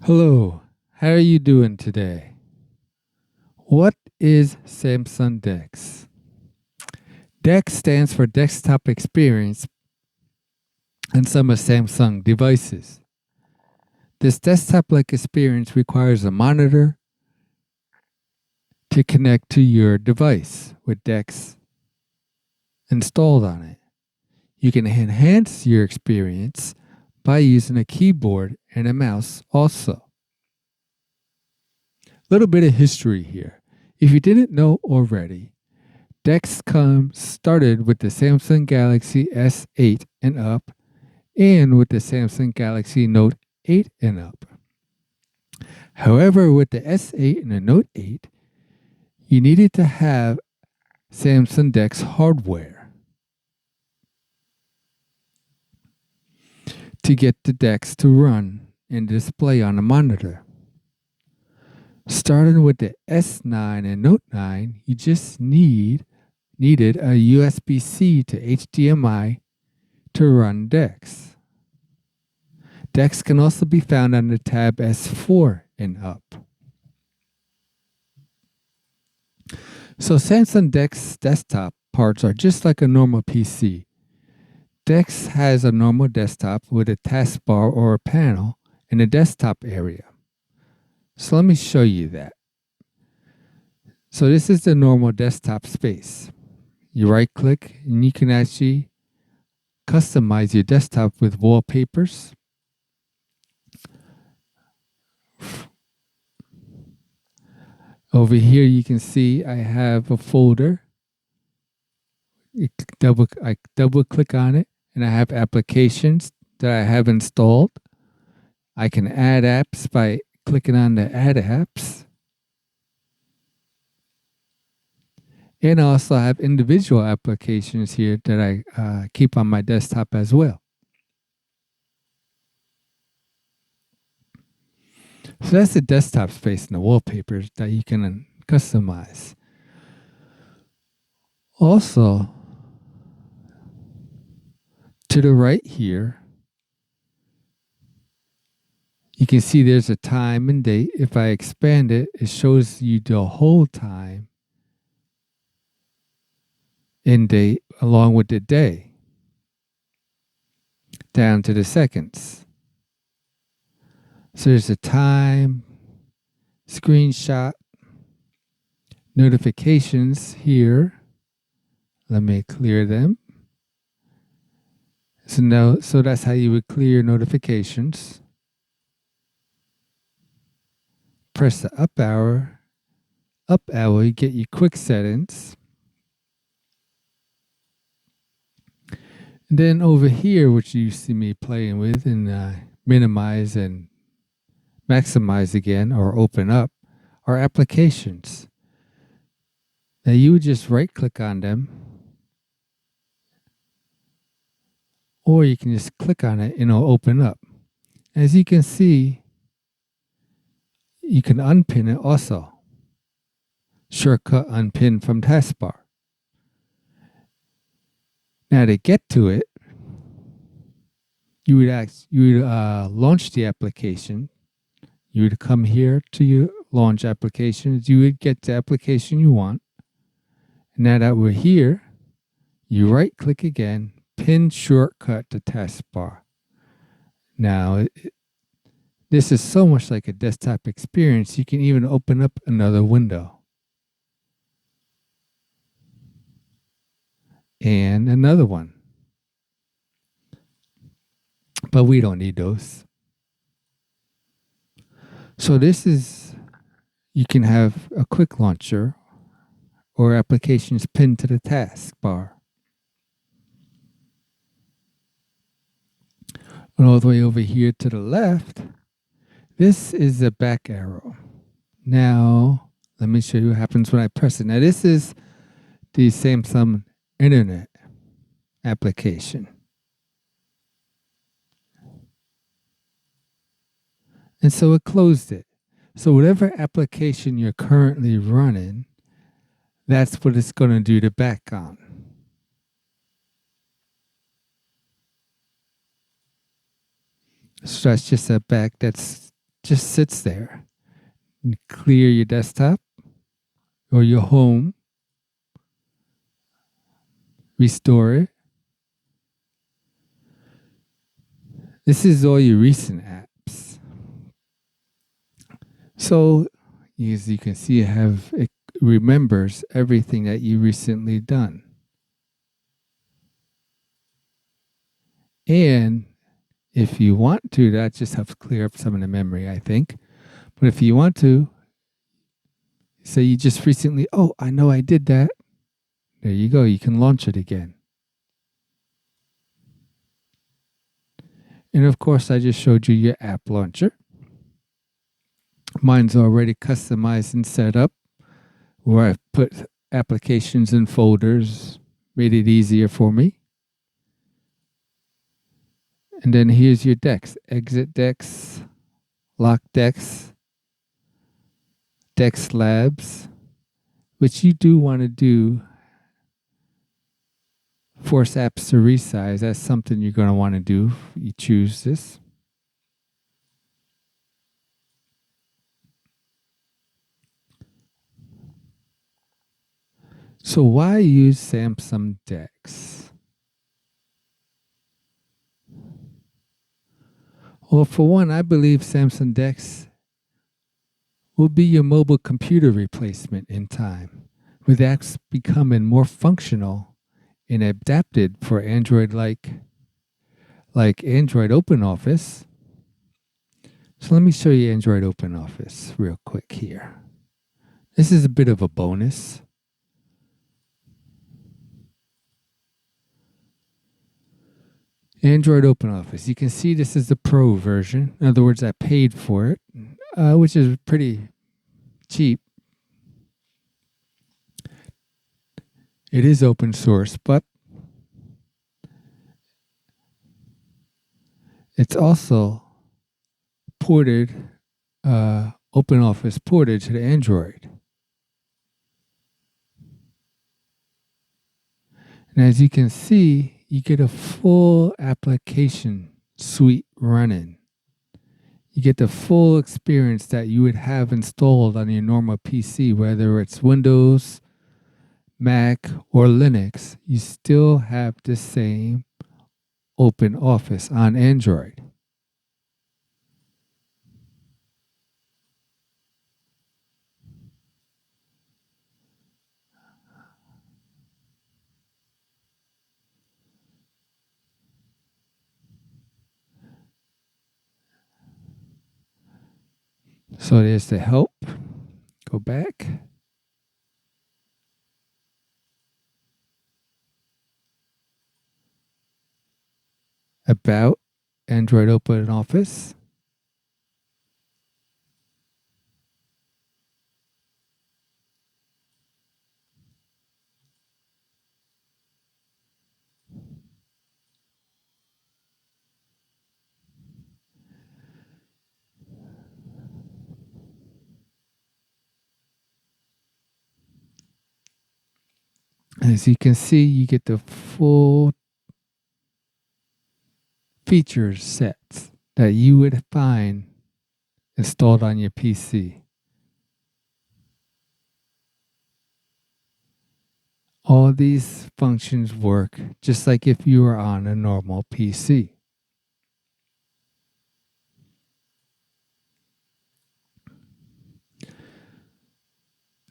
Hello, how are you doing today? What is Samsung Dex? Dex stands for Desktop Experience on some of Samsung devices. This desktop-like experience requires a monitor to connect to your device with Dex installed on it. You can enhance your experience by using a keyboard and a mouse also. A little bit of history here. If you didn't know already, Dexcom started with the Samsung Galaxy S8 and up and with the Samsung Galaxy Note 8 and up. However, with the S8 and the Note 8, you needed to have Samsung Dex hardware to get the Dex to run and display on a monitor. Starting with the S9 and Note 9, you just needed a USB-C to HDMI to run Dex. Dex can also be found on the tab S4 and up. So Samsung Dex desktop parts are just like a normal PC. Dex has a normal desktop with a taskbar or a panel in the desktop area. So let me show you that. So this is the normal desktop space. You right click and you can actually customize your desktop with wallpapers. Over here you can see I have a folder. I double click on it and I have applications that I have installed. I can add apps by clicking on the add apps. And I also have individual applications here that I keep on my desktop as well. So that's the desktop space and the wallpapers that you can customize. Also, to the right here, you can see there's a time and date. If I expand it, it shows you the whole time and date along with the day down to the seconds. So there's a time, screenshot, notifications here. Let me clear them. So that's how you would clear notifications. Press the up arrow, you get your quick settings. And then over here, which you see me playing with and minimize and maximize again or open up, are applications. Now you would just right click on them, or you can just click on it and it'll open up. As you can see, you can unpin it also. Shortcut unpin from taskbar. Now to get to it, you would launch the application. You would come here to your launch applications. You would get the application you want. Now that we're here, you right click again, pin shortcut to taskbar. Now, this is so much like a desktop experience, you can even open up another window. And another one. But we don't need those. So this is, you can have a quick launcher or applications pinned to the taskbar. And all the way over here to the left, this is the back arrow. Now, let me show you what happens when I press it. Now, this is the Samsung Internet application. And so it closed it. So whatever application you're currently running, that's what it's going to do to back on. So that's just a back that's just sits there. You clear your desktop or your home, restore it. This is all your recent apps. So, as you can see, it remembers everything that you recently done. And if you want to, that just helps clear up some of the memory, I think. But if you want to, say you just recently, oh, I know I did that. There you go. You can launch it again. And of course, I just showed you your app launcher. Mine's already customized and set up where I've put applications in folders, made it easier for me. And then here's your Dex. Exit Dex, Lock Dex, Dex Labs, which you do want to do. Force apps to resize. That's something you're going to want to do. You choose this. So why use Samsung Dex? Well, for one, I believe Samsung Dex will be your mobile computer replacement in time, with apps becoming more functional and adapted for Android like Android OpenOffice. So let me show you Android OpenOffice real quick here. This is a bit of a bonus. Android OpenOffice. You can see this is the Pro version. In other words, I paid for it, which is pretty cheap. It is open source, but it's also ported, OpenOffice ported to the Android. And as you can see, you get a full application suite running. You get the full experience that you would have installed on your normal PC, whether it's Windows, Mac, or Linux. You still have the same OpenOffice on Android. So there's the help. Go back. About Android OpenOffice. As you can see, you get the full feature sets that you would find installed on your PC. All these functions work just like if you were on a normal PC.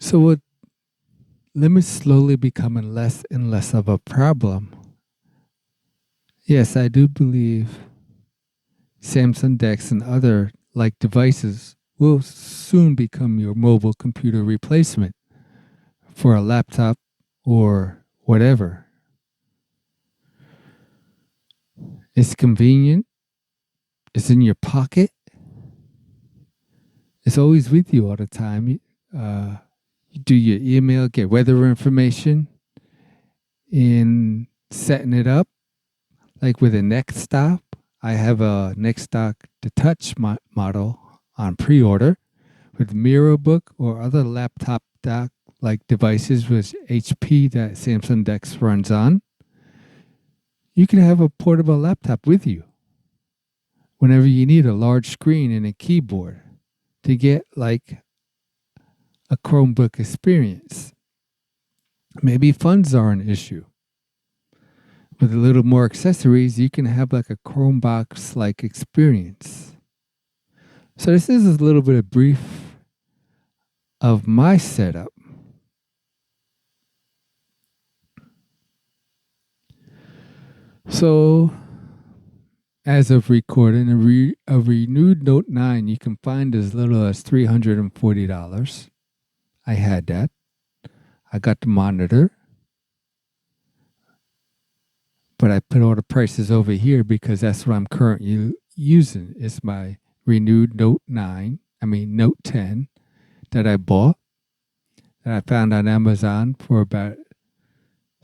So with limits slowly becoming less and less of a problem, yes, I do believe Samsung Dex and other like devices will soon become your mobile computer replacement for a laptop or whatever. It's convenient. It's in your pocket. It's always with you all the time. You do your email, get weather information, and setting it up. Like with a Nextdoc, I have a Nextdoc the Touch model on pre-order with MirrorBook or other laptop dock like devices with HP that Samsung Dex runs on. You can have a portable laptop with you whenever you need a large screen and a keyboard to get like a Chromebook experience. Maybe funds are an issue. With a little more accessories, you can have like a Chromebox like experience. So this is a little bit of brief of my setup. So as of recording, a renewed Note 9 you can find as little as $340. I had that. I got the monitor. But I put all the prices over here because that's what I'm currently using. It's my renewed Note 10 that I bought, that I found on Amazon for about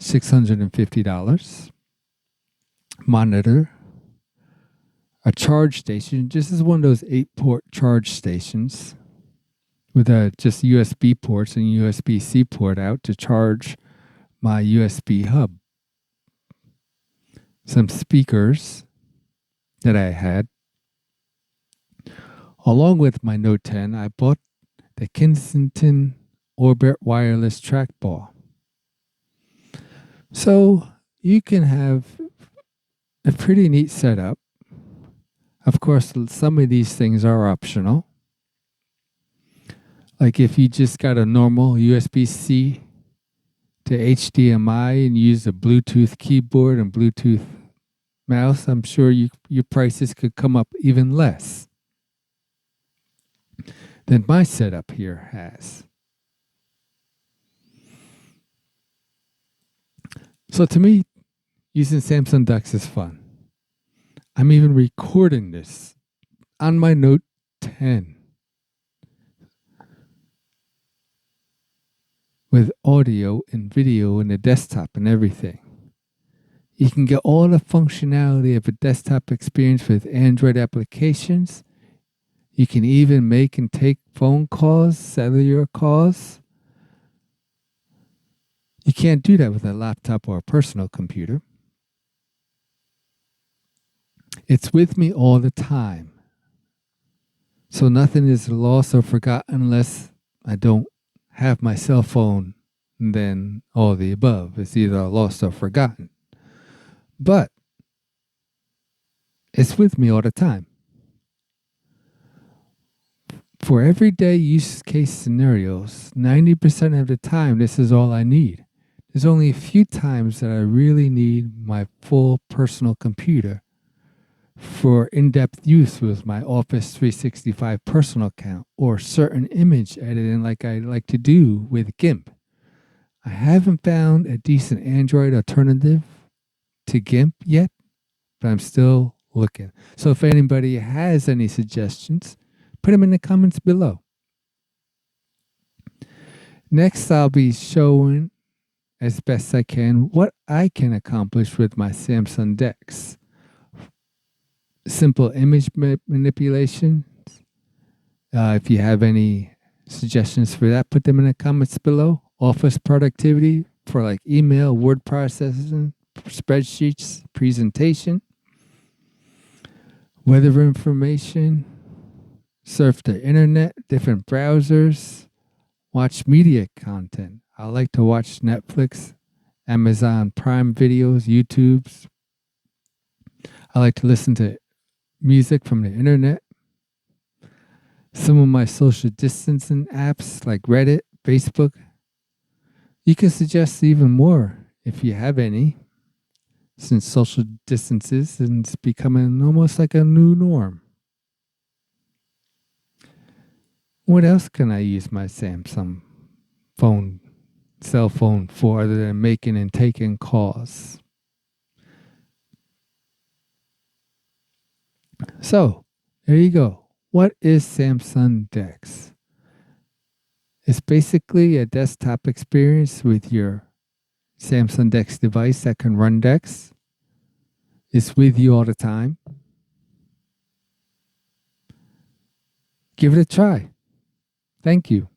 $650. Monitor, a charge station. This is one of those 8-port charge stations with just USB ports and USB-C port out to charge my USB hub. Some speakers that I had. Along with my Note 10, I bought the Kensington Orbit wireless trackball. So you can have a pretty neat setup. Of course, some of these things are optional. Like if you just got a normal USB-C to HDMI and use a Bluetooth keyboard and Bluetooth mouse, I'm sure your prices could come up even less than my setup here has. So to me, using Samsung Dex is fun. I'm even recording this on my Note 10 with audio and video and the desktop and everything. You can get all the functionality of a desktop experience with Android applications. You can even make and take phone calls, cellular calls. You can't do that with a laptop or a personal computer. It's with me all the time. So nothing is lost or forgotten unless I don't have my cell phone, and then all the above. It's either lost or forgotten. But it's with me all the time. For everyday use case scenarios, 90% of the time, this is all I need. There's only a few times that I really need my full personal computer for in-depth use with my Office 365 personal account or certain image editing like I like to do with GIMP. I haven't found a decent Android alternative to GIMP yet, but I'm still looking. So if anybody has any suggestions, put them in the comments below. Next, I'll be showing as best I can what I can accomplish with my Samsung Dex. Simple image manipulation. If you have any suggestions for that, put them in the comments below. Office productivity for like email, word processing, spreadsheets, presentation, weather information, surf the internet, different browsers, watch media content. I like to watch Netflix, Amazon Prime videos, YouTubes. I like to listen to music from the internet. Some of my social distancing apps like Reddit, Facebook. You can suggest even more if you have any, since social distances is becoming almost like a new norm. What else can I use my Samsung cell phone for other than making and taking calls? So, there you go. What is Samsung Dex? It's basically a desktop experience with your Samsung Dex device that can run Dex. It's with you all the time. Give it a try. Thank you.